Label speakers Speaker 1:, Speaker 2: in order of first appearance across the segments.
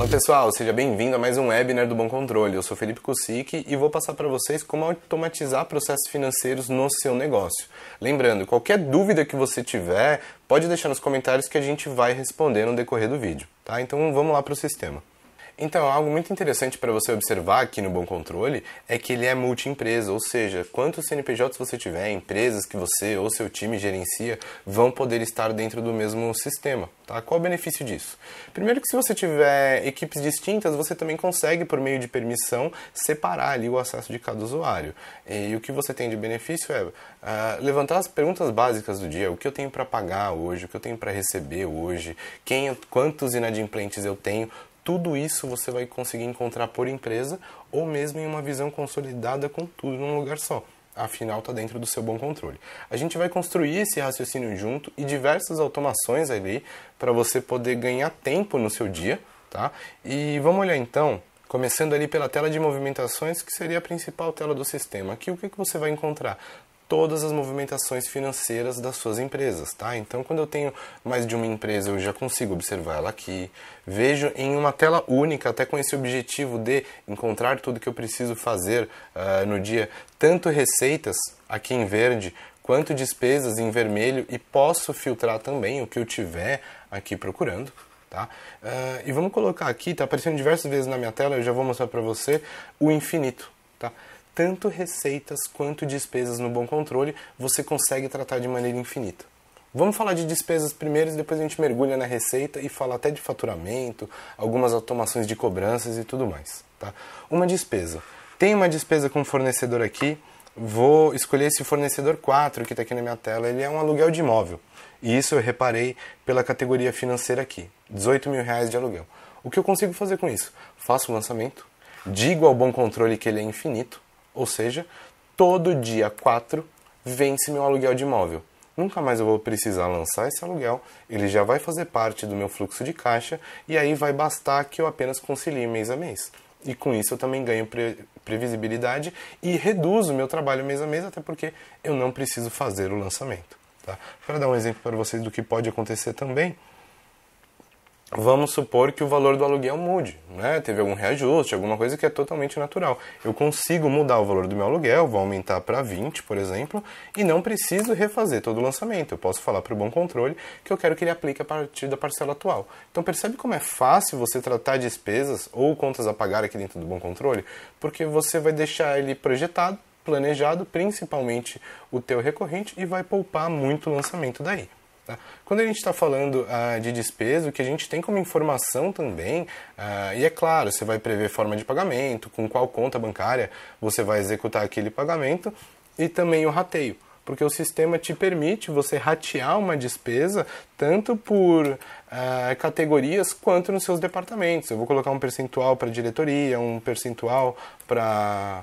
Speaker 1: Olá pessoal, seja bem-vindo a mais um webinar do Bom Controle. Eu sou Felipe Kucik e vou passar para vocês como automatizar processos financeiros no seu negócio. Lembrando, qualquer dúvida que você tiver, pode deixar nos comentários que a gente vai responder no decorrer do vídeo, tá? Então vamos lá para o sistema. Então, algo muito interessante para você observar aqui no Bom Controle é que ele é multi-empresa, ou seja, quantos CNPJs você tiver, empresas que você ou seu time gerencia, vão poder estar dentro do mesmo sistema. Tá? Qual o benefício disso? Primeiro que se você tiver equipes distintas, você também consegue, por meio de permissão, separar ali o acesso de cada usuário. E o que você tem de benefício é levantar as perguntas básicas do dia, o que eu tenho para pagar hoje, o que eu tenho para receber hoje, quantos inadimplentes eu tenho. Tudo isso você vai conseguir encontrar por empresa ou mesmo em uma visão consolidada com tudo num lugar só. Afinal, está dentro do seu Bom Controle. A gente vai construir esse raciocínio junto e diversas automações ali para você poder ganhar tempo no seu dia, tá? E vamos olhar então, começando ali pela tela de movimentações, que seria a principal tela do sistema. Aqui o que você vai encontrar? Todas as movimentações financeiras das suas empresas, tá? Então, quando eu tenho mais de uma empresa, eu já consigo observar ela aqui. Vejo em uma tela única, até com esse objetivo de encontrar tudo que eu preciso fazer no dia, tanto receitas aqui em verde, quanto despesas em vermelho, e posso filtrar também o que eu tiver aqui procurando. Tá? E vamos colocar aqui, tá aparecendo diversas vezes na minha tela, eu já vou mostrar para você o infinito, tá? Tanto receitas quanto despesas no Bom Controle você consegue tratar de maneira infinita. Vamos falar de despesas primeiro e depois a gente mergulha na receita e fala até de faturamento, algumas automações de cobranças e tudo mais. Tá? Uma despesa. Tem uma despesa com fornecedor aqui, vou escolher esse fornecedor 4 que está aqui na minha tela, ele é um aluguel de imóvel. E isso eu reparei pela categoria financeira aqui, R$18 mil de aluguel. O que eu consigo fazer com isso? Faço o lançamento, digo ao Bom Controle que ele é infinito, ou seja, todo dia 4 vence meu aluguel de imóvel. Nunca mais eu vou precisar lançar esse aluguel, ele já vai fazer parte do meu fluxo de caixa e aí vai bastar que eu apenas concilie mês a mês. E com isso eu também ganho previsibilidade e reduzo o meu trabalho mês a mês, até porque eu não preciso fazer o lançamento. Tá? Para dar um exemplo para vocês do que pode acontecer também, vamos supor que o valor do aluguel mude, né? Teve algum reajuste, alguma coisa que é totalmente natural. Eu consigo mudar o valor do meu aluguel, vou aumentar para 20, por exemplo, e não preciso refazer todo o lançamento. Eu posso falar para o Bom Controle que eu quero que ele aplique a partir da parcela atual. Então percebe como é fácil você tratar despesas ou contas a pagar aqui dentro do Bom Controle? Porque você vai deixar ele projetado, planejado, principalmente o teu recorrente, e vai poupar muito o lançamento daí. Quando a gente está falando de despesa, o que a gente tem como informação também, e é claro, você vai prever forma de pagamento, com qual conta bancária você vai executar aquele pagamento, e também o rateio, porque o sistema te permite você ratear uma despesa tanto por categorias quanto nos seus departamentos. Eu vou colocar um percentual para diretoria, um percentual para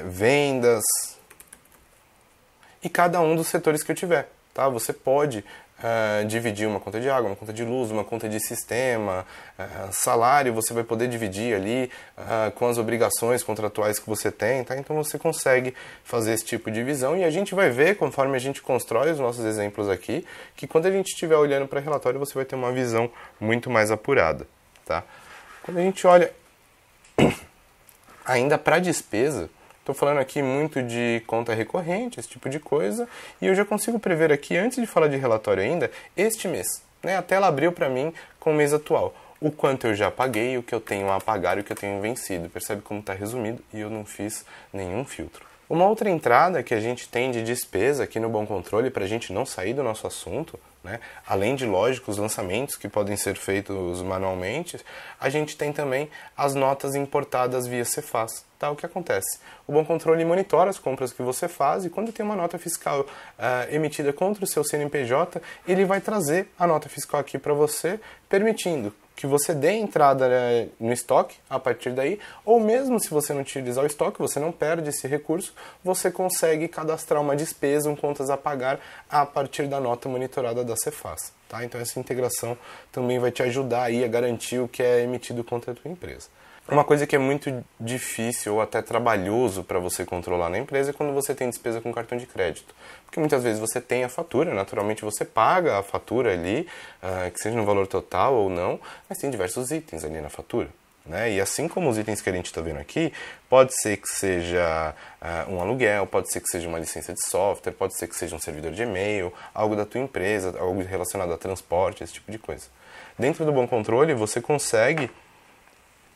Speaker 1: vendas, e cada um dos setores que eu tiver. Tá? Você pode dividir uma conta de água, uma conta de luz, uma conta de sistema, salário você vai poder dividir ali com as obrigações contratuais que você tem, tá? Então você consegue fazer esse tipo de divisão e a gente vai ver, conforme a gente constrói os nossos exemplos aqui, que quando a gente estiver olhando para relatório você vai ter uma visão muito mais apurada. Tá? Quando a gente olha ainda para despesa, estou falando aqui muito de conta recorrente, esse tipo de coisa, e eu já consigo prever aqui, antes de falar de relatório ainda, este mês. Né? A tela abriu para mim com o mês atual. O quanto eu já paguei, o que eu tenho a pagar e o que eu tenho vencido. Percebe como está resumido e eu não fiz nenhum filtro. Uma outra entrada que a gente tem de despesa aqui no Bom Controle, para a gente não sair do nosso assunto, né? Além de, lógico, os lançamentos que podem ser feitos manualmente, a gente tem também as notas importadas via Cefaz. Tá? O que acontece? O Bom Controle monitora as compras que você faz e quando tem uma nota fiscal emitida contra o seu CNPJ, ele vai trazer a nota fiscal aqui para você, permitindo que você dê entrada no estoque a partir daí, ou mesmo se você não utilizar o estoque, você não perde esse recurso, você consegue cadastrar uma despesa, um contas a pagar a partir da nota monitorada da Cefaz. Tá? Então essa integração também vai te ajudar aí a garantir o que é emitido contra a tua empresa. Uma coisa que é muito difícil ou até trabalhoso para você controlar na empresa é quando você tem despesa com cartão de crédito. Porque muitas vezes você tem a fatura, naturalmente você paga a fatura ali, que seja no valor total ou não, mas tem diversos itens ali na fatura. Né? E assim como os itens que a gente está vendo aqui, pode ser que seja um aluguel, pode ser que seja uma licença de software, pode ser que seja um servidor de e-mail, algo da tua empresa, algo relacionado a transporte, esse tipo de coisa. Dentro do Bom Controle, você consegue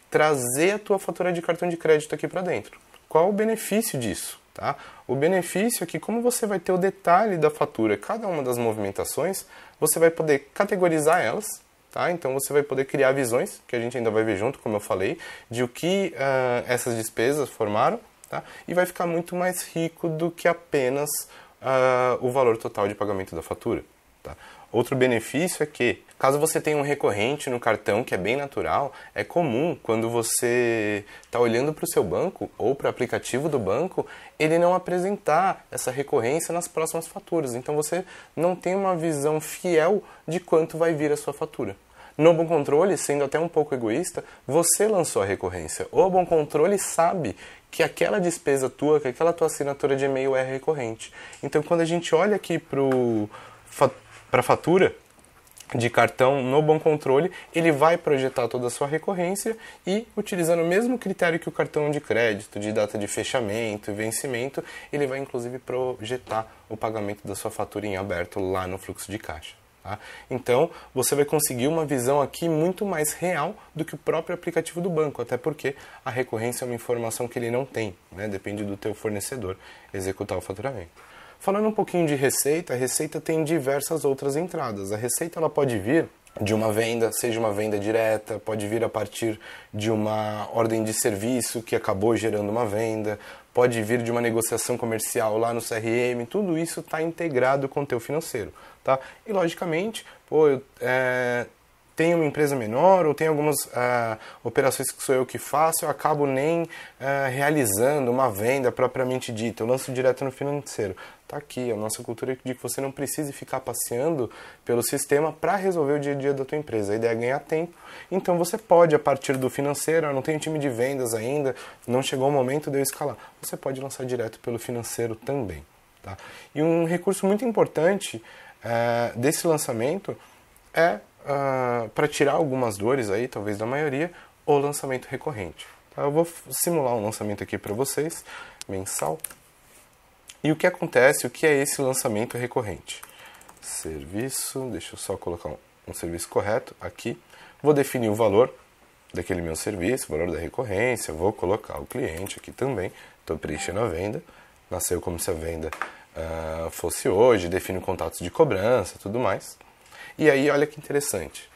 Speaker 1: trazer a tua fatura de cartão de crédito aqui para dentro. Qual o benefício disso? Tá? O benefício é que, como você vai ter o detalhe da fatura, cada uma das movimentações, você vai poder categorizar elas. Tá? Então você vai poder criar visões, que a gente ainda vai ver junto, como eu falei, de o que essas despesas formaram, tá? E vai ficar muito mais rico do que apenas o valor total de pagamento da fatura. Tá? Outro benefício é que, caso você tenha um recorrente no cartão, que é bem natural, é comum quando você está olhando para o seu banco ou para o aplicativo do banco, ele não apresentar essa recorrência nas próximas faturas. Então você não tem uma visão fiel de quanto vai vir a sua fatura. No Bom Controle, sendo até um pouco egoísta, você lançou a recorrência. O Bom Controle sabe que aquela despesa tua, que aquela tua assinatura de e-mail é recorrente. Então quando a gente olha aqui para a fatura de cartão no Bom Controle, ele vai projetar toda a sua recorrência e, utilizando o mesmo critério que o cartão de crédito, de data de fechamento e vencimento, ele vai inclusive projetar o pagamento da sua fatura em aberto lá no fluxo de caixa. Tá? Então, você vai conseguir uma visão aqui muito mais real do que o próprio aplicativo do banco, até porque a recorrência é uma informação que ele não tem, né? Depende do teu fornecedor executar o faturamento. Falando um pouquinho de receita, a receita tem diversas outras entradas. A receita ela pode vir de uma venda, seja uma venda direta, pode vir a partir de uma ordem de serviço que acabou gerando uma venda, pode vir de uma negociação comercial lá no CRM, tudo isso está integrado com o teu financeiro. Tá? E logicamente, eu tenho uma empresa menor ou tenho algumas operações que sou eu que faço, eu acabo nem realizando uma venda propriamente dita, eu lanço direto no financeiro. Está aqui a nossa cultura de que você não precise ficar passeando pelo sistema para resolver o dia a dia da tua empresa. A ideia é ganhar tempo. Então você pode, a partir do financeiro, eu não tenho time de vendas ainda, não chegou o momento de eu escalar. Você pode lançar direto pelo financeiro também. Tá? E um recurso muito importante desse lançamento é, para tirar algumas dores aí, talvez da maioria, o lançamento recorrente. Tá? Eu vou simular um lançamento aqui para vocês, mensal. E o que acontece, o que é esse lançamento recorrente? Serviço, deixa eu só colocar um serviço correto aqui. Vou definir o valor daquele meu serviço, o valor da recorrência, vou colocar o cliente aqui também. Estou preenchendo a venda, nasceu como se a venda fosse hoje, defino contatos de cobrança, tudo mais. E aí, olha que interessante.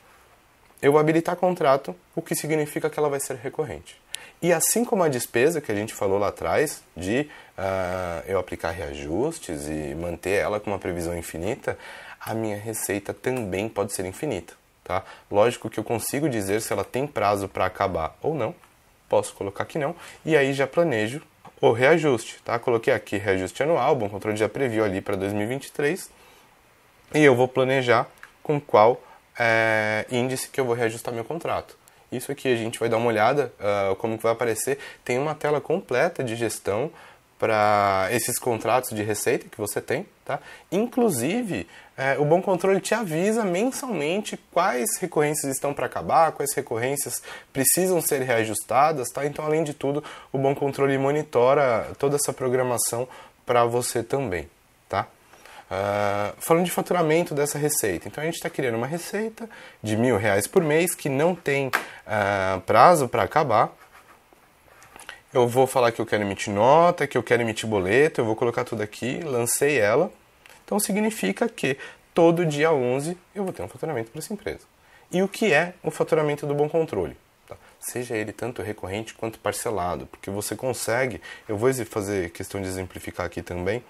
Speaker 1: Eu vou habilitar contrato, o que significa que ela vai ser recorrente. E assim como a despesa que a gente falou lá atrás, de eu aplicar reajustes e manter ela com uma previsão infinita, a minha receita também pode ser infinita. Tá? Lógico que eu consigo dizer se ela tem prazo para acabar ou não, posso colocar que não, e aí já planejo o reajuste. Tá? Coloquei aqui reajuste anual, o Bom Controle já previu ali para 2023, e eu vou planejar com qual índice que eu vou reajustar meu contrato. Isso aqui a gente vai dar uma olhada, como que vai aparecer. Tem uma tela completa de gestão para esses contratos de receita que você tem. Tá? Inclusive, o Bom Controle te avisa mensalmente quais recorrências estão para acabar, quais recorrências precisam ser reajustadas. Tá? Então, além de tudo, o Bom Controle monitora toda essa programação para você também. Tá? Falando de faturamento dessa receita, então a gente está criando uma receita de R$1.000 por mês que não tem prazo para acabar. Eu vou falar que eu quero emitir nota, que eu quero emitir boleto, eu vou colocar tudo aqui, lancei ela. Então significa que todo dia 11 eu vou ter um faturamento para essa empresa. E o que é o faturamento do Bom Controle? Tá? Seja ele tanto recorrente quanto parcelado, porque você consegue, eu vou fazer questão de exemplificar aqui também,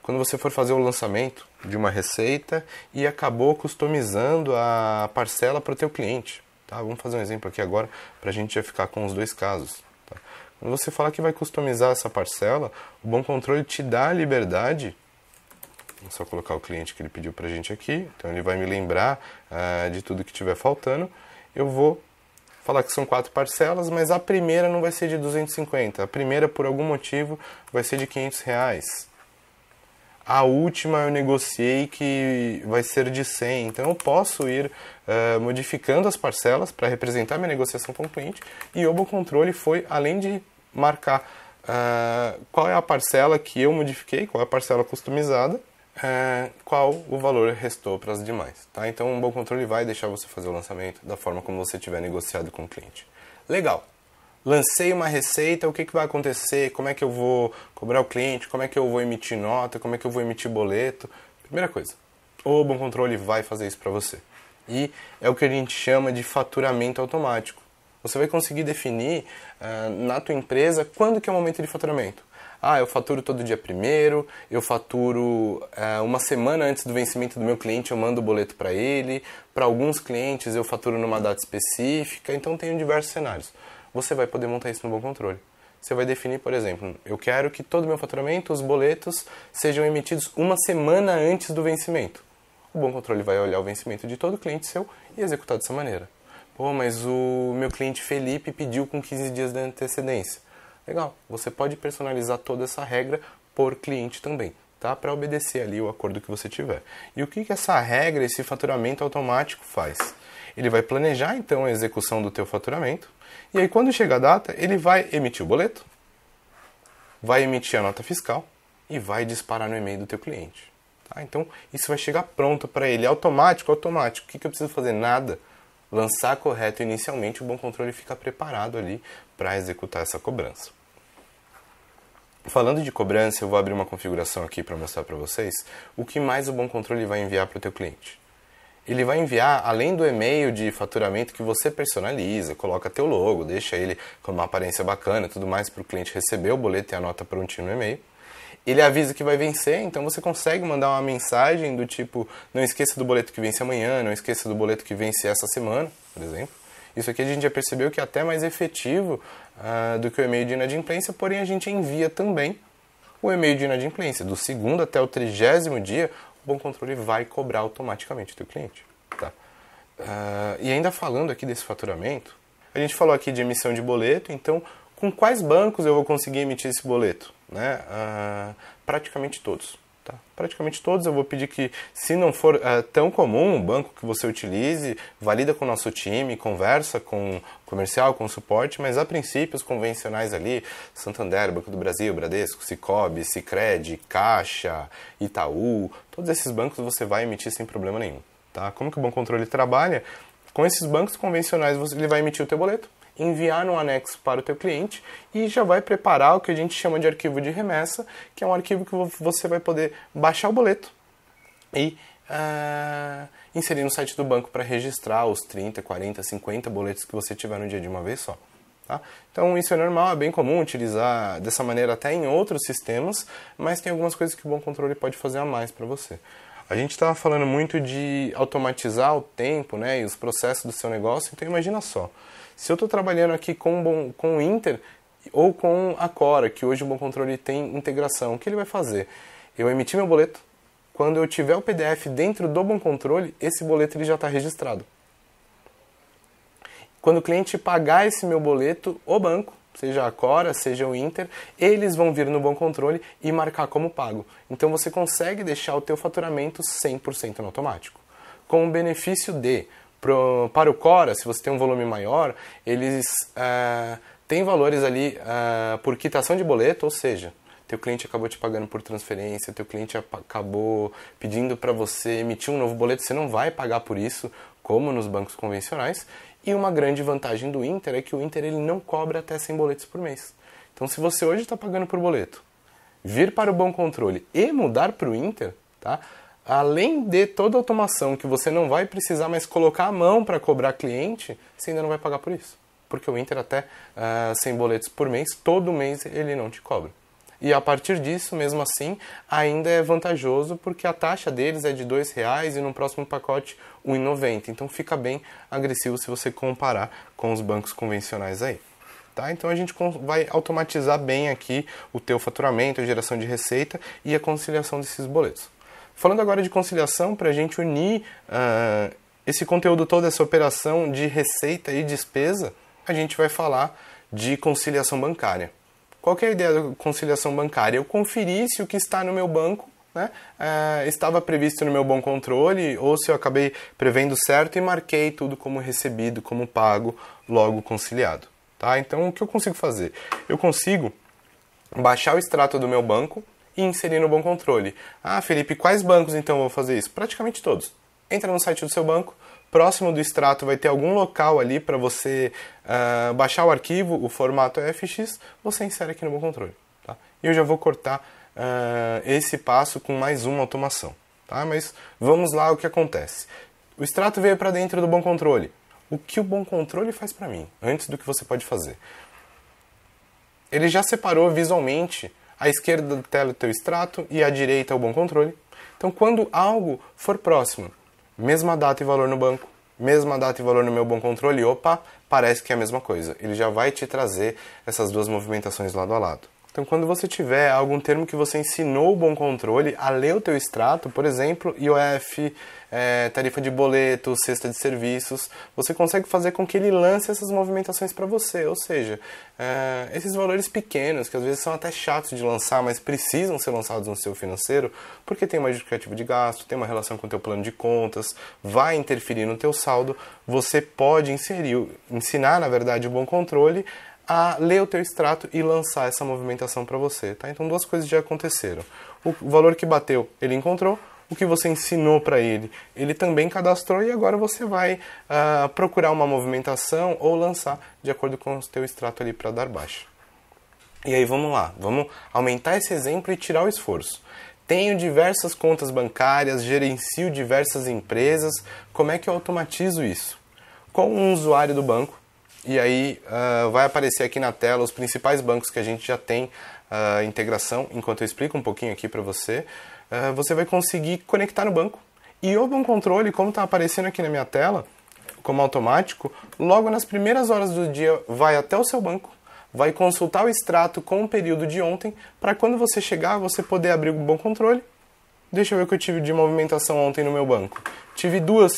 Speaker 1: quando você for fazer o lançamento de uma receita e acabou customizando a parcela para o teu cliente. Tá? Vamos fazer um exemplo aqui agora para a gente já ficar com os dois casos. Tá? Quando você fala que vai customizar essa parcela, o Bom Controle te dá a liberdade, vou só colocar o cliente que ele pediu para a gente aqui, então ele vai me lembrar de tudo que estiver faltando, eu vou falar que são 4 parcelas, mas a primeira não vai ser de 250. A primeira, por algum motivo, vai ser de R$500. A última eu negociei que vai ser de 100. Então eu posso ir modificando as parcelas para representar minha negociação com o cliente. E o Bom Controle foi, além de marcar qual é a parcela que eu modifiquei, qual é a parcela customizada, qual o valor restou para as demais. Tá? Então um Bom Controle vai deixar você fazer o lançamento da forma como você tiver negociado com o cliente. Legal! Lancei uma receita, o que vai acontecer? Como é que eu vou cobrar o cliente? Como é que eu vou emitir nota? Como é que eu vou emitir boleto? Primeira coisa, o Bom Controle vai fazer isso para você. E é o que a gente chama de faturamento automático. Você vai conseguir definir na tua empresa quando que é o momento de faturamento. Eu faturo todo dia 1º, eu faturo uma semana antes do vencimento do meu cliente, eu mando o boleto para ele. Para alguns clientes eu faturo numa data específica, então tem diversos cenários. Você vai poder montar isso no Bom Controle. Você vai definir, por exemplo, eu quero que todo o meu faturamento, os boletos, sejam emitidos uma semana antes do vencimento. O Bom Controle vai olhar o vencimento de todo cliente seu e executar dessa maneira. Pô, mas o meu cliente Felipe pediu com 15 dias de antecedência. Legal, você pode personalizar toda essa regra por cliente também, tá? Para obedecer ali o acordo que você tiver. E o que essa regra, esse faturamento automático faz? Ele vai planejar então a execução do teu faturamento. E aí, quando chega a data, ele vai emitir o boleto, vai emitir a nota fiscal e vai disparar no e-mail do teu cliente. Tá? Então, isso vai chegar pronto para ele, automático. O que eu preciso fazer? Nada. Lançar correto inicialmente, o Bom Controle fica preparado ali para executar essa cobrança. Falando de cobrança, eu vou abrir uma configuração aqui para mostrar para vocês o que mais o Bom Controle vai enviar para o teu cliente. Ele vai enviar, além do e-mail de faturamento que você personaliza, coloca teu logo, deixa ele com uma aparência bacana e tudo mais para o cliente receber o boleto e a nota prontinho no e-mail. Ele avisa que vai vencer, então você consegue mandar uma mensagem do tipo, não esqueça do boleto que vence amanhã, não esqueça do boleto que vence essa semana, por exemplo. Isso aqui a gente já percebeu que é até mais efetivo do que o e-mail de inadimplência, porém a gente envia também o e-mail de inadimplência. Do 2º até o 30º dia, o Bom Controle vai cobrar automaticamente o teu cliente. Tá? E ainda falando aqui desse faturamento, a gente falou aqui de emissão de boleto, então com quais bancos eu vou conseguir emitir esse boleto? Né? Praticamente todos. Tá? Praticamente todos. Eu vou pedir que, se não for tão comum o banco que você utilize, valida com o nosso time, conversa com o comercial, com o suporte, mas a princípio os convencionais ali, Santander, Banco do Brasil, Bradesco, Sicoob, Sicredi, Caixa, Itaú, todos esses bancos você vai emitir sem problema nenhum. Tá? Como que o Bom Controle trabalha? Com esses bancos convencionais ele vai emitir o teu boleto, enviar no anexo para o teu cliente e já vai preparar o que a gente chama de arquivo de remessa, que é um arquivo que você vai poder baixar o boleto e inserir no site do banco para registrar os 30, 40, 50 boletos que você tiver no dia de uma vez só. Tá? Então isso é normal, é bem comum utilizar dessa maneira até em outros sistemas, mas tem algumas coisas que o Bom Controle pode fazer a mais para você. A gente estava falando muito de automatizar o tempo, né, e os processos do seu negócio, então imagina só. Se eu estou trabalhando aqui com o Inter ou com a Cora, que hoje o Bom Controle tem integração, o que ele vai fazer? Eu emitir meu boleto, quando eu tiver o PDF dentro do Bom Controle, esse boleto ele já está registrado. Quando o cliente pagar esse meu boleto, o banco, seja a Cora, seja o Inter, eles vão vir no Bom Controle e marcar como pago. Então você consegue deixar o teu faturamento 100% no automático. Com o benefício de... Para o Cora, se você tem um volume maior, eles têm valores ali por quitação de boleto, ou seja, teu cliente acabou te pagando por transferência, teu cliente acabou pedindo para você emitir um novo boleto, você não vai pagar por isso, como nos bancos convencionais. E uma grande vantagem do Inter é que o Inter ele não cobra até 100 boletos por mês. Então se você hoje está pagando por boleto, vir para o Bom Controle e mudar para o Inter, tá? Além de toda a automação que você não vai precisar mais colocar a mão para cobrar cliente, você ainda não vai pagar por isso. Porque o Inter até 100 boletos por mês, todo mês ele não te cobra. E a partir disso, mesmo assim, ainda é vantajoso porque a taxa deles é de R$2 e no próximo pacote R$1,90. Então fica bem agressivo se você comparar com os bancos convencionais aí. Tá? Então a gente vai automatizar bem aqui o teu faturamento, a geração de receita e a conciliação desses boletos. Falando agora de conciliação, para a gente unir esse conteúdo todo, essa operação de receita e despesa, a gente vai falar de conciliação bancária. Qual que é a ideia da conciliação bancária? Eu conferir se o que está no meu banco, né, estava previsto no meu bom controle, ou se eu acabei prevendo certo e marquei tudo como recebido, como pago, logo conciliado. Tá? Então, o que eu consigo fazer? Eu consigo baixar o extrato do meu banco e inserir no bom controle. Ah, Felipe, quais bancos então eu vou fazer isso? Praticamente todos. Entra no site do seu banco, próximo do extrato vai ter algum local ali para você baixar o arquivo, o formato é FX, você insere aqui no bom controle. Tá? E eu já vou cortar esse passo com mais uma automação. Tá? Mas vamos lá o que acontece. O extrato veio para dentro do bom controle. O que o bom controle faz para mim, antes do que você pode fazer? Ele já separou visualmente à esquerda da tela o teu extrato e à direita o bom controle. Então, quando algo for próximo, mesma data e valor no banco, mesma data e valor no meu bom controle, opa, parece que é a mesma coisa. Ele já vai te trazer essas duas movimentações lado a lado. Então, quando você tiver algum termo que você ensinou o bom controle a ler o teu extrato, por exemplo, IOF, tarifa de boleto, cesta de serviços, você consegue fazer com que ele lance essas movimentações para você. Ou seja, esses valores pequenos, que às vezes são até chatos de lançar, mas precisam ser lançados no seu financeiro, porque tem uma justificativa de gasto, tem uma relação com o teu plano de contas, vai interferir no teu saldo, você pode ensinar, na verdade, o bom controle a ler o teu extrato e lançar essa movimentação para você, tá? Então duas coisas já aconteceram. O valor que bateu, ele encontrou, o que você ensinou para ele, ele também cadastrou e agora você vai procurar uma movimentação ou lançar de acordo com o teu extrato ali para dar baixa. E aí vamos lá, vamos aumentar esse exemplo e tirar o esforço. Tenho diversas contas bancárias, gerencio diversas empresas, como é que eu automatizo isso? Com um usuário do banco, e aí vai aparecer aqui na tela os principais bancos que a gente já tem integração, enquanto eu explico um pouquinho aqui para você. Você vai conseguir conectar no banco. E o bom controle, como está aparecendo aqui na minha tela, como automático, logo nas primeiras horas do dia vai até o seu banco, vai consultar o extrato com o período de ontem, para quando você chegar, você poder abrir o bom controle. Deixa eu ver o que eu tive de movimentação ontem no meu banco. Tive 2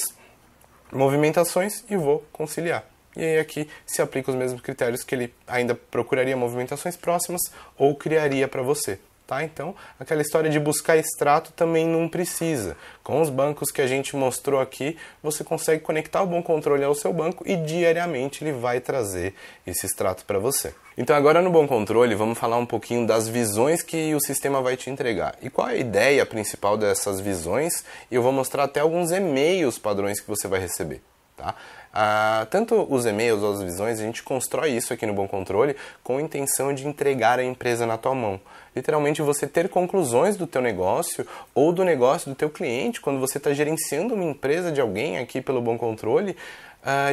Speaker 1: movimentações e vou conciliar. E aí aqui se aplica os mesmos critérios que ele ainda procuraria movimentações próximas ou criaria para você. Tá? Então, aquela história de buscar extrato também não precisa. Com os bancos que a gente mostrou aqui, você consegue conectar o bom controle ao seu banco e diariamente ele vai trazer esse extrato para você. Então agora no bom controle vamos falar um pouquinho das visões que o sistema vai te entregar. E qual é a ideia principal dessas visões? E eu vou mostrar até alguns e-mails padrões que você vai receber. Tá? Tanto os e-mails ou as visões, a gente constrói isso aqui no Bom Controle com a intenção de entregar a empresa na tua mão. Literalmente você ter conclusões do teu negócio ou do negócio do teu cliente, quando você está gerenciando uma empresa de alguém aqui pelo Bom Controle,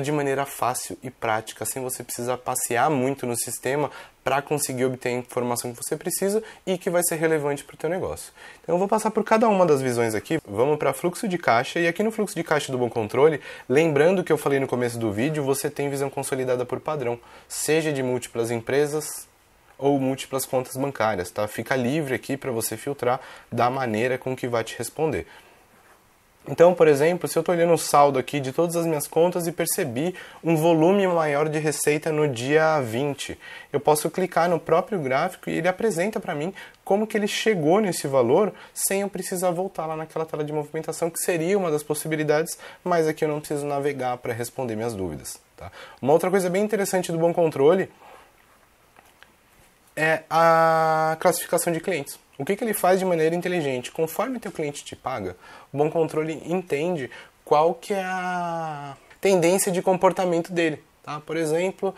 Speaker 1: de maneira fácil e prática, sem você precisar passear muito no sistema para conseguir obter a informação que você precisa e que vai ser relevante para o teu negócio. Então eu vou passar por cada uma das visões aqui, vamos para fluxo de caixa, e aqui no fluxo de caixa do Bom Controle, lembrando que eu falei no começo do vídeo, você tem visão consolidada por padrão, seja de múltiplas empresas ou múltiplas contas bancárias, tá? Fica livre aqui para você filtrar da maneira com que vai te responder. Então, por exemplo, se eu estou olhando o saldo aqui de todas as minhas contas e percebi um volume maior de receita no dia 20, eu posso clicar no próprio gráfico e ele apresenta para mim como que ele chegou nesse valor sem eu precisar voltar lá naquela tela de movimentação, que seria uma das possibilidades, mas aqui eu não preciso navegar para responder minhas dúvidas. Tá? Uma outra coisa bem interessante do Bom Controle é a classificação de clientes. O que ele faz de maneira inteligente? Conforme o teu cliente te paga, o Bom Controle entende qual que é a tendência de comportamento dele. Tá? Por exemplo,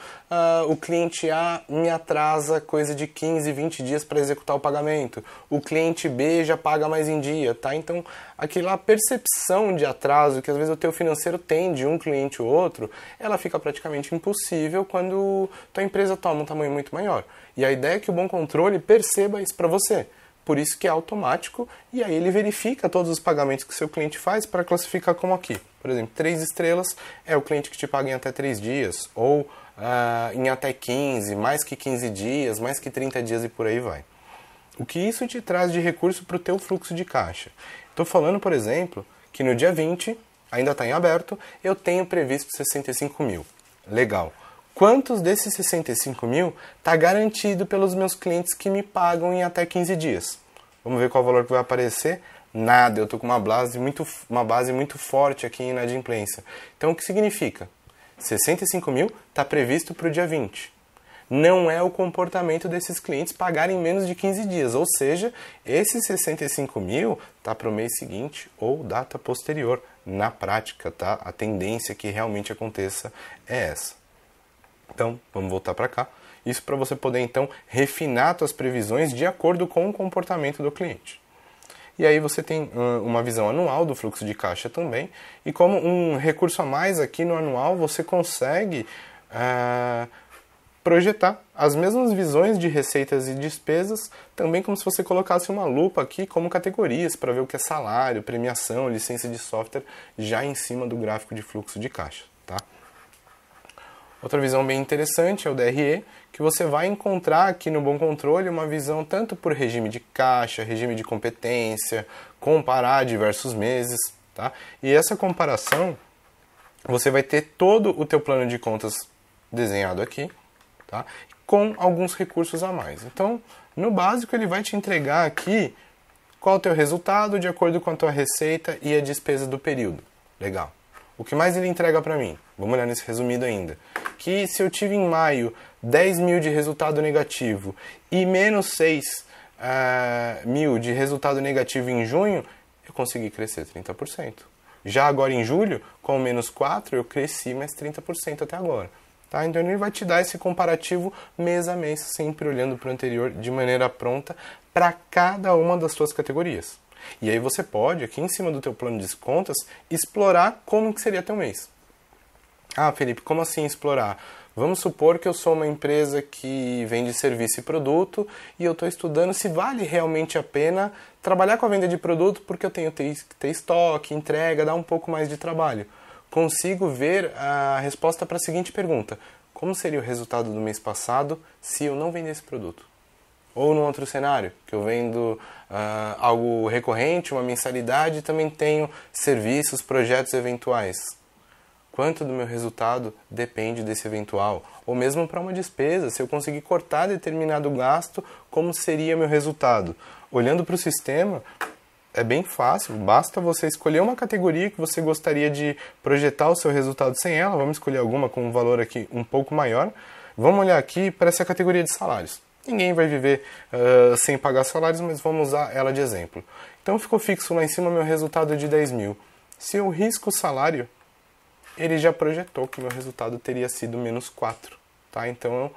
Speaker 1: o cliente A me atrasa coisa de 15, 20 dias para executar o pagamento. O cliente B já paga mais em dia. Tá? Então, aquela percepção de atraso que às vezes o teu financeiro tem de um cliente ou outro, ela fica praticamente impossível quando tua empresa toma um tamanho muito maior. E a ideia é que o Bom Controle perceba isso para você. Por isso que é automático, e aí ele verifica todos os pagamentos que o seu cliente faz para classificar como aqui. Por exemplo, 3 estrelas é o cliente que te paga em até 3 dias, ou em até 15, mais que 15 dias, mais que 30 dias e por aí vai. O que isso te traz de recurso para o teu fluxo de caixa? Estou falando, por exemplo, que no dia 20 ainda está em aberto, eu tenho previsto 65 mil. Legal. Quantos desses 65 mil está garantido pelos meus clientes que me pagam em até 15 dias? Vamos ver qual o valor que vai aparecer. Nada, eu estou com uma base muito forte aqui em inadimplência. Então, o que significa? 65 mil está previsto para o dia 20. Não é o comportamento desses clientes pagarem menos de 15 dias, ou seja, esses 65 mil está para o mês seguinte ou data posterior. Na prática, tá? A tendência que realmente aconteça é essa. Então, vamos voltar para cá. Isso para você poder, então, refinar suas previsões de acordo com o comportamento do cliente. E aí você tem uma visão anual do fluxo de caixa também. E como um recurso a mais aqui no anual, você consegue projetar as mesmas visões de receitas e despesas, também como se você colocasse uma lupa aqui como categorias para ver o que é salário, premiação, licença de software, já em cima do gráfico de fluxo de caixa. Tá? Outra visão bem interessante é o DRE, que você vai encontrar aqui no Bom Controle uma visão tanto por regime de caixa, regime de competência, comparar diversos meses. Tá? E essa comparação, você vai ter todo o teu plano de contas desenhado aqui, tá? Com alguns recursos a mais. Então, no básico, ele vai te entregar aqui qual é o teu resultado de acordo com a tua receita e a despesa do período. Legal. O que mais ele entrega para mim? Vamos olhar nesse resumido ainda. Que se eu tive em maio 10 mil de resultado negativo e menos 6 mil de resultado negativo em junho, eu consegui crescer 30%. Já agora em julho, com menos 4, eu cresci mais 30% até agora. Tá? Então ele vai te dar esse comparativo mês a mês, sempre olhando para o anterior de maneira pronta para cada uma das suas categorias. E aí você pode, aqui em cima do teu plano de contas, explorar como que seria teu mês. Ah, Felipe, como assim explorar? Vamos supor que eu sou uma empresa que vende serviço e produto e eu estou estudando se vale realmente a pena trabalhar com a venda de produto porque eu tenho que ter estoque, entrega, dá um pouco mais de trabalho. Consigo ver a resposta para a seguinte pergunta: como seria o resultado do mês passado se eu não vendesse produto? Ou num outro cenário, que eu vendo algo recorrente, uma mensalidade, e também tenho serviços, projetos eventuais. Quanto do meu resultado depende desse eventual? Ou mesmo para uma despesa, se eu conseguir cortar determinado gasto, como seria meu resultado? Olhando para o sistema, é bem fácil, basta você escolher uma categoria que você gostaria de projetar o seu resultado sem ela. Vamos escolher alguma com um valor aqui um pouco maior. Vamos olhar aqui para essa categoria de salários. Ninguém vai viver sem pagar salários, mas vamos usar ela de exemplo. Então ficou fixo lá em cima meu resultado de 10 mil. Se eu risco o salário, ele já projetou que meu resultado teria sido menos 4. Tá? Então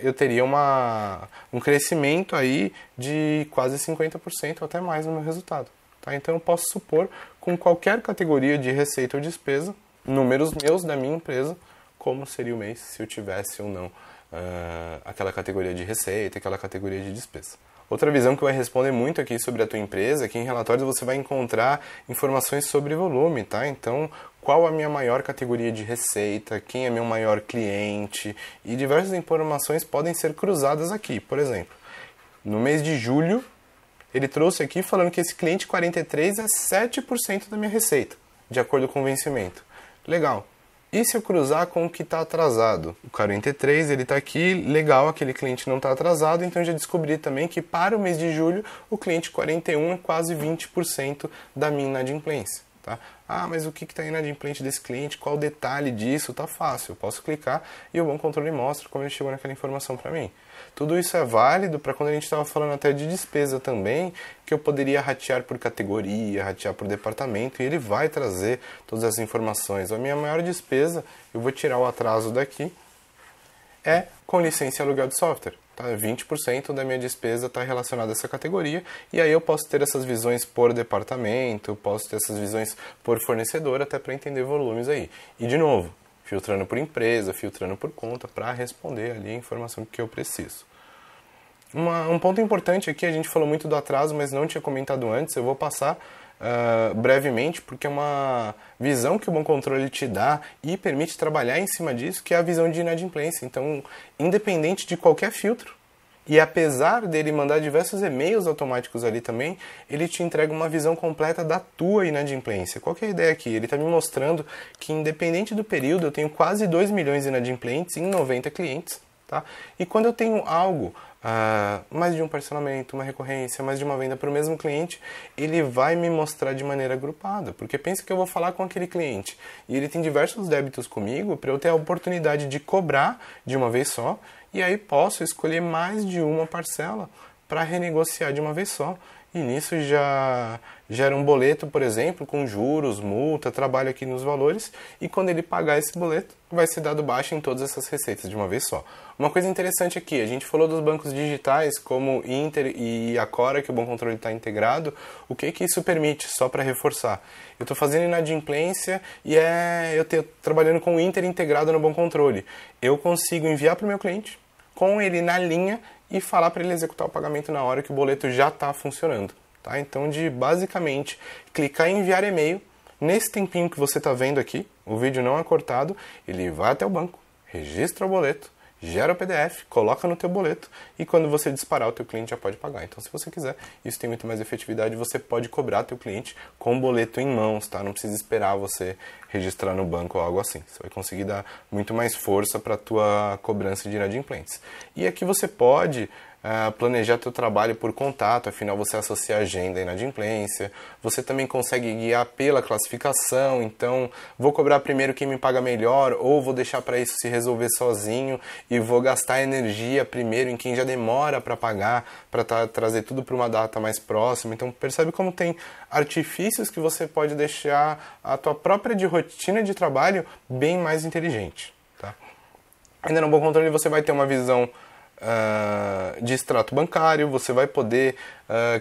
Speaker 1: eu teria um crescimento aí de quase 50% ou até mais no meu resultado. Tá? Então eu posso supor, com qualquer categoria de receita ou despesa, números meus da minha empresa, como seria o mês se eu tivesse ou não aquela categoria de receita, aquela categoria de despesa. Outra visão que vai responder muito aqui sobre a tua empresa, aqui em relatórios você vai encontrar informações sobre volume, tá? Então, qual a minha maior categoria de receita, quem é meu maior cliente, e diversas informações podem ser cruzadas aqui. Por exemplo, no mês de julho, ele trouxe aqui falando que esse cliente 43 é 7% da minha receita, de acordo com o vencimento. Legal. E se eu cruzar com o que está atrasado? O 43, ele está aqui, legal, aquele cliente não está atrasado, então eu já descobri também que para o mês de julho, o cliente 41 é quase 20% da minha inadimplência. Tá? Ah, mas o que está inadimplente desse cliente? Qual o detalhe disso? Tá fácil, eu posso clicar e o Bom Controle mostra como ele chegou naquela informação para mim. Tudo isso é válido para quando a gente estava falando até de despesa também, que eu poderia ratear por categoria, ratear por departamento, e ele vai trazer todas as informações. A minha maior despesa, eu vou tirar o atraso daqui, é com licença e aluguel de software. Tá? 20% da minha despesa está relacionada a essa categoria, e aí eu posso ter essas visões por departamento, posso ter essas visões por fornecedor, até para entender volumes aí. E de novo, filtrando por empresa, filtrando por conta, para responder ali a informação que eu preciso. Um ponto importante aqui, a gente falou muito do atraso, mas não tinha comentado antes, eu vou passar brevemente, porque é uma visão que o Bom Controle te dá e permite trabalhar em cima disso, que é a visão de inadimplência. Então, independente de qualquer filtro, E apesar dele mandar diversos e-mails automáticos ali também, ele te entrega uma visão completa da tua inadimplência. Qual que é a ideia aqui? Ele está me mostrando que independente do período, eu tenho quase 2 milhões de inadimplentes em 90 clientes. Tá? E quando eu tenho algo, mais de um parcelamento, uma recorrência, mais de uma venda para o mesmo cliente, ele vai me mostrar de maneira agrupada. Porque pensa que eu vou falar com aquele cliente e ele tem diversos débitos comigo para eu ter a oportunidade de cobrar de uma vez só, e aí posso escolher mais de uma parcela para renegociar de uma vez só. E nisso já gera um boleto, por exemplo, com juros, multa, trabalho aqui nos valores, e quando ele pagar esse boleto, vai ser dado baixa em todas essas receitas de uma vez só. Uma coisa interessante aqui, a gente falou dos bancos digitais, como Inter e Acora, que o Bom Controle está integrado. O que isso permite? Só para reforçar. Eu estou fazendo inadimplência e eu estou trabalhando com o Inter integrado no Bom Controle. Eu consigo enviar para o meu cliente, com ele na linha, e falar para ele executar o pagamento na hora que o boleto já está funcionando. Tá? Então, de basicamente clicar em enviar e-mail, nesse tempinho que você está vendo aqui, o vídeo não é cortado, ele vai até o banco, registra o boleto, gera o PDF, coloca no teu boleto e quando você disparar, o teu cliente já pode pagar. Então, se você quiser, isso tem muito mais efetividade, você pode cobrar teu cliente com o boleto em mãos, tá? Não precisa esperar você registrar no banco ou algo assim. Você vai conseguir dar muito mais força para a tua cobrança de inadimplentes. E aqui você pode planejar teu trabalho por contato, afinal você associa a agenda à inadimplência. Você também consegue guiar pela classificação, então vou cobrar primeiro quem me paga melhor, ou vou deixar para isso se resolver sozinho e vou gastar energia primeiro em quem já demora para pagar, para trazer tudo para uma data mais próxima. Então percebe como tem artifícios que você pode deixar a tua própria rotina de trabalho bem mais inteligente. Tá? Ainda no Bom Controle você vai ter uma visão de extrato bancário, você vai poder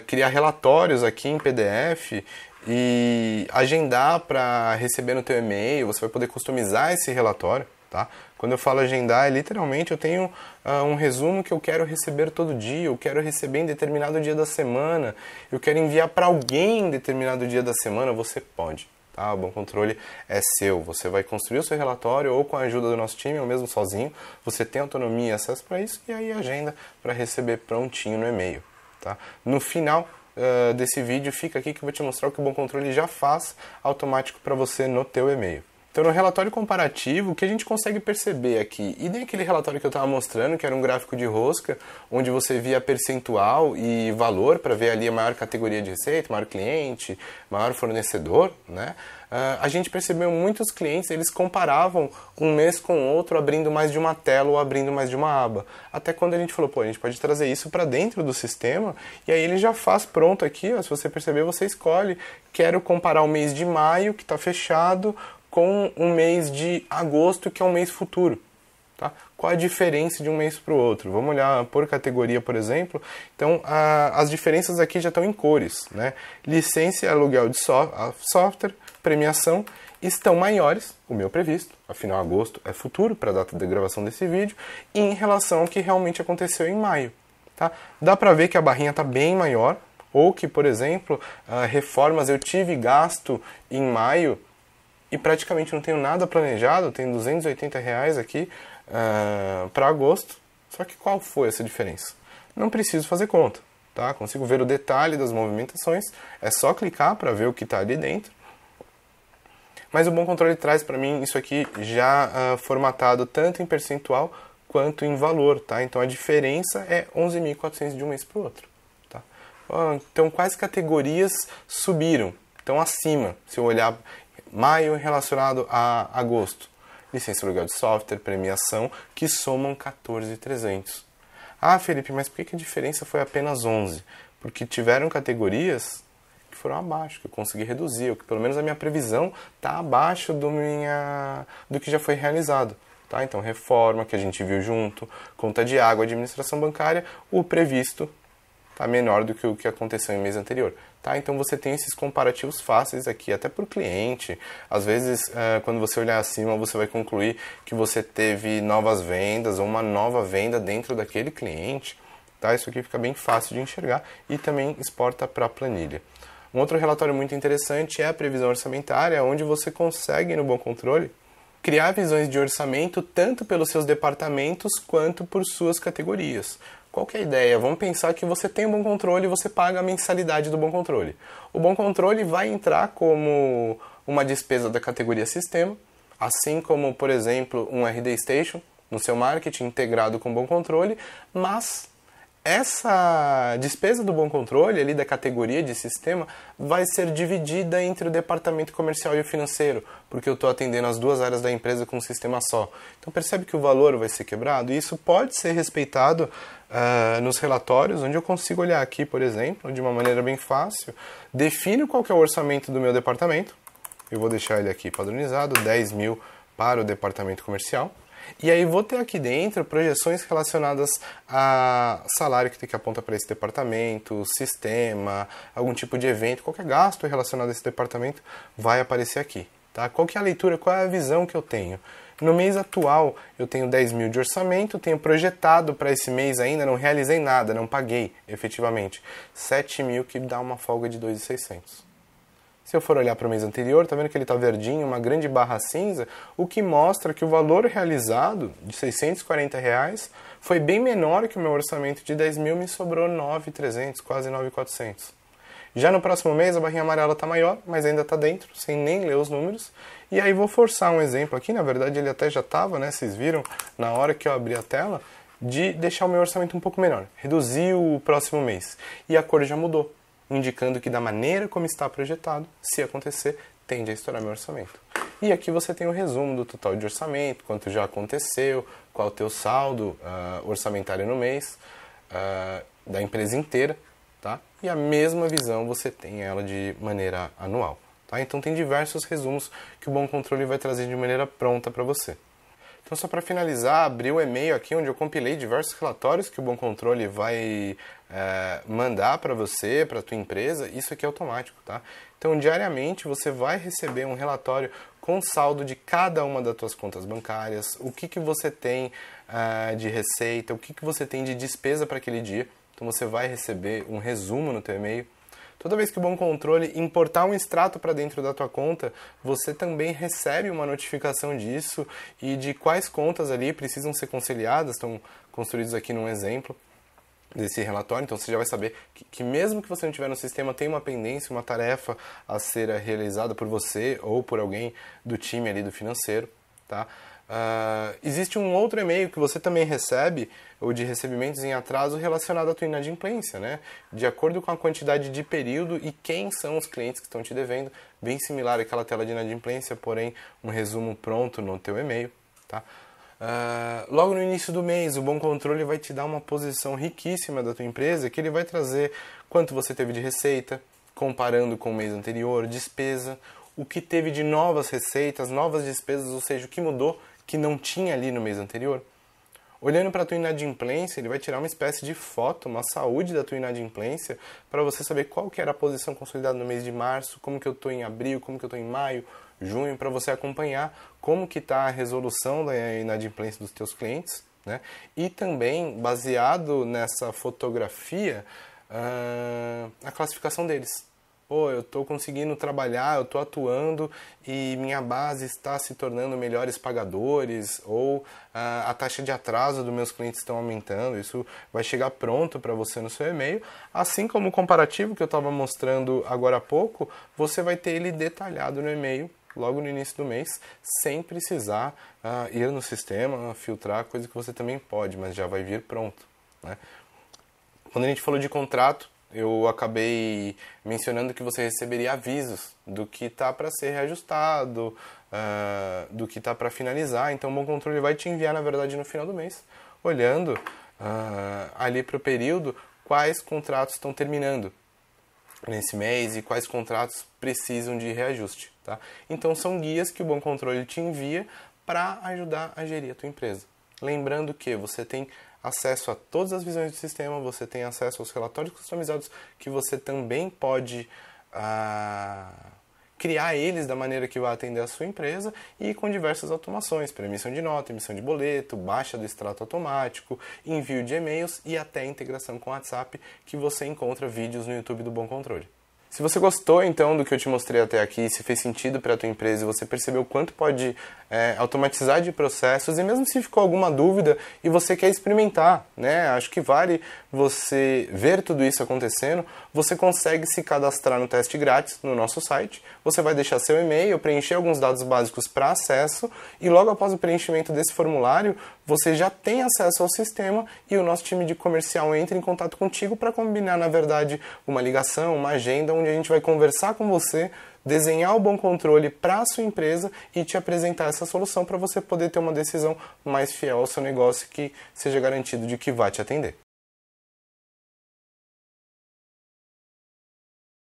Speaker 1: criar relatórios aqui em PDF e agendar para receber no teu e-mail, você vai poder customizar esse relatório. Tá? Quando eu falo agendar, literalmente eu tenho um resumo que eu quero receber todo dia, eu quero receber em determinado dia da semana, eu quero enviar para alguém em determinado dia da semana, você pode. Tá? O Bom Controle é seu, você vai construir o seu relatório ou com a ajuda do nosso time ou mesmo sozinho, você tem autonomia e acesso para isso e aí agenda para receber prontinho no e-mail. Tá? No final desse vídeo fica aqui que eu vou te mostrar o que o Bom Controle já faz automático para você no teu e-mail. Então, no relatório comparativo, o que a gente consegue perceber aqui, e nem aquele relatório que eu estava mostrando, que era um gráfico de rosca, onde você via percentual e valor para ver ali a maior categoria de receita, maior cliente, maior fornecedor, né? A gente percebeu muitos clientes, eles comparavam um mês com o outro, abrindo mais de uma tela ou abrindo mais de uma aba. Até quando a gente falou, pô, a gente pode trazer isso para dentro do sistema, e aí ele já faz pronto aqui, ó, se você perceber, você escolhe, quero comparar o mês de maio, que está fechado, com um mês de agosto, que é um mês futuro. Tá? Qual a diferença de um mês para o outro? Vamos olhar por categoria, por exemplo. Então, as diferenças aqui já estão em cores. Né? Licença e aluguel de software, premiação, estão maiores, o meu previsto, afinal agosto é futuro para a data de gravação desse vídeo, em relação ao que realmente aconteceu em maio. Tá? Dá para ver que a barrinha está bem maior, ou que, por exemplo, reformas eu tive gasto em maio, e praticamente não tenho nada planejado, tenho R$280 aqui para agosto. Só que qual foi essa diferença? Não preciso fazer conta, tá? Consigo ver o detalhe das movimentações, é só clicar para ver o que está ali dentro. Mas o Bom Controle traz para mim isso aqui já formatado tanto em percentual quanto em valor, tá? Então a diferença é 11.400 de um mês para o outro. Tá? Então quais categorias subiram? Estão acima, se eu olhar maio relacionado a agosto. Licença aluguel de software, premiação, que somam 14.300. Ah, Felipe, mas por que a diferença foi apenas 11? Porque tiveram categorias que foram abaixo, que eu consegui reduzir, que pelo menos a minha previsão está abaixo do que já foi realizado. Tá? Então, reforma, que a gente viu junto, conta de água, administração bancária, o previsto está menor do que o que aconteceu em mês anterior. Tá? Então você tem esses comparativos fáceis aqui, até por cliente. Às vezes, quando você olhar acima, você vai concluir que você teve novas vendas ou uma nova venda dentro daquele cliente. Tá? Isso aqui fica bem fácil de enxergar e também exporta para a planilha. Um outro relatório muito interessante é a previsão orçamentária, onde você consegue, no Bom Controle, criar visões de orçamento tanto pelos seus departamentos quanto por suas categorias. Qual que é a ideia? Vamos pensar que você tem um Bom Controle e você paga a mensalidade do Bom Controle. O Bom Controle vai entrar como uma despesa da categoria Sistema, assim como, por exemplo, um RD Station no seu marketing integrado com Bom Controle, mas essa despesa do Bom Controle, ali da categoria de sistema, vai ser dividida entre o departamento comercial e o financeiro, porque eu estou atendendo as duas áreas da empresa com um sistema só. Então percebe que o valor vai ser quebrado, e isso pode ser respeitado nos relatórios, onde eu consigo olhar aqui, por exemplo, de uma maneira bem fácil, defino qual que é o orçamento do meu departamento, eu vou deixar ele aqui padronizado, 10 mil para o departamento comercial. E aí vou ter aqui dentro projeções relacionadas a salário que tem que apontar para esse departamento, sistema, algum tipo de evento, qualquer gasto relacionado a esse departamento vai aparecer aqui. Tá? Qual que é a leitura, qual é a visão que eu tenho? No mês atual eu tenho 10 mil de orçamento, tenho projetado para esse mês ainda, não realizei nada, não paguei efetivamente. 7 mil que dá uma folga de 2.600. Se eu for olhar para o mês anterior, tá vendo que ele está verdinho, uma grande barra cinza, o que mostra que o valor realizado de R$640 foi bem menor que o meu orçamento de 10 mil, me sobrou 9.300, quase 9.400. Já no próximo mês a barrinha amarela está maior, mas ainda está dentro, sem nem ler os números. E aí vou forçar um exemplo aqui, na verdade ele até já estava, né? Vocês viram na hora que eu abri a tela, de deixar o meu orçamento um pouco menor, reduzir o próximo mês. E a cor já mudou, indicando que da maneira como está projetado, se acontecer, tende a estourar meu orçamento. E aqui você tem o resumo do total de orçamento, quanto já aconteceu, qual o teu saldo orçamentário no mês, da empresa inteira, tá? E a mesma visão você tem ela de maneira anual. Tá? Então tem diversos resumos que o Bom Controle vai trazer de maneira pronta para você. Então, só para finalizar, abri o e-mail aqui onde eu compilei diversos relatórios que o Bom Controle vai mandar para você, para a tua empresa. Isso aqui é automático, tá? Então, diariamente você vai receber um relatório com saldo de cada uma das tuas contas bancárias, o que você tem de receita, o que você tem de despesa para aquele dia. Então, você vai receber um resumo no teu e-mail. Toda vez que o Bom Controle importar um extrato para dentro da tua conta, você também recebe uma notificação disso e de quais contas ali precisam ser conciliadas, estão construídos aqui num exemplo desse relatório. Então você já vai saber que mesmo que você não tiver no sistema, tem uma pendência, uma tarefa a ser realizada por você ou por alguém do time ali do financeiro, tá? Existe um outro e-mail que você também recebe, ou de recebimentos em atraso, relacionado à tua inadimplência, né? De acordo com a quantidade de período e quem são os clientes que estão te devendo, bem similar àquela tela de inadimplência, porém um resumo pronto no teu e-mail, tá? Logo no início do mês, o Bom Controle vai te dar uma posição riquíssima da tua empresa, que ele vai trazer quanto você teve de receita, comparando com o mês anterior, despesa, o que teve de novas receitas, novas despesas, ou seja, o que mudou, que não tinha ali no mês anterior. Olhando para a tua inadimplência, ele vai tirar uma espécie de foto, uma saúde da tua inadimplência, para você saber qual que era a posição consolidada no mês de março, como que eu estou em abril, como que eu estou em maio, junho, para você acompanhar como que está a resolução da inadimplência dos teus clientes, né? E também, baseado nessa fotografia, a classificação deles. Pô, eu estou conseguindo trabalhar, eu estou atuando e minha base está se tornando melhores pagadores, ou a taxa de atraso dos meus clientes estão aumentando. Isso vai chegar pronto para você no seu e-mail, assim como o comparativo que eu estava mostrando agora há pouco, você vai ter ele detalhado no e-mail logo no início do mês, sem precisar ir no sistema, filtrar, coisa que você também pode, mas já vai vir pronto, né? Quando a gente falou de contrato, eu acabei mencionando que você receberia avisos do que está para ser reajustado, do que está para finalizar. Então o Bom Controle vai te enviar, na verdade, no final do mês, olhando ali para o período, quais contratos estão terminando nesse mês e quais contratos precisam de reajuste. Tá? Então são guias que o Bom Controle te envia para ajudar a gerir a tua empresa. Lembrando que você tem acesso a todas as visões do sistema, você tem acesso aos relatórios customizados que você também pode criar eles da maneira que vai atender a sua empresa, e com diversas automações, para emissão de nota, emissão de boleto, baixa do extrato automático, envio de e-mails e até integração com o WhatsApp, que você encontra vídeos no YouTube do Bom Controle. Se você gostou, então, do que eu te mostrei até aqui, se fez sentido para a tua empresa e você percebeu quanto pode automatizar de processos, e mesmo se ficou alguma dúvida e você quer experimentar, né? Acho que vale você ver tudo isso acontecendo, você consegue se cadastrar no teste grátis no nosso site, você vai deixar seu e-mail, preencher alguns dados básicos para acesso, e logo após o preenchimento desse formulário, você já tem acesso ao sistema e o nosso time de comercial entra em contato contigo para combinar, na verdade, uma ligação, uma agenda, onde a gente vai conversar com você, desenhar o bom controle para a sua empresa e te apresentar essa solução para você poder ter uma decisão mais fiel ao seu negócio que seja garantido de que vai te atender.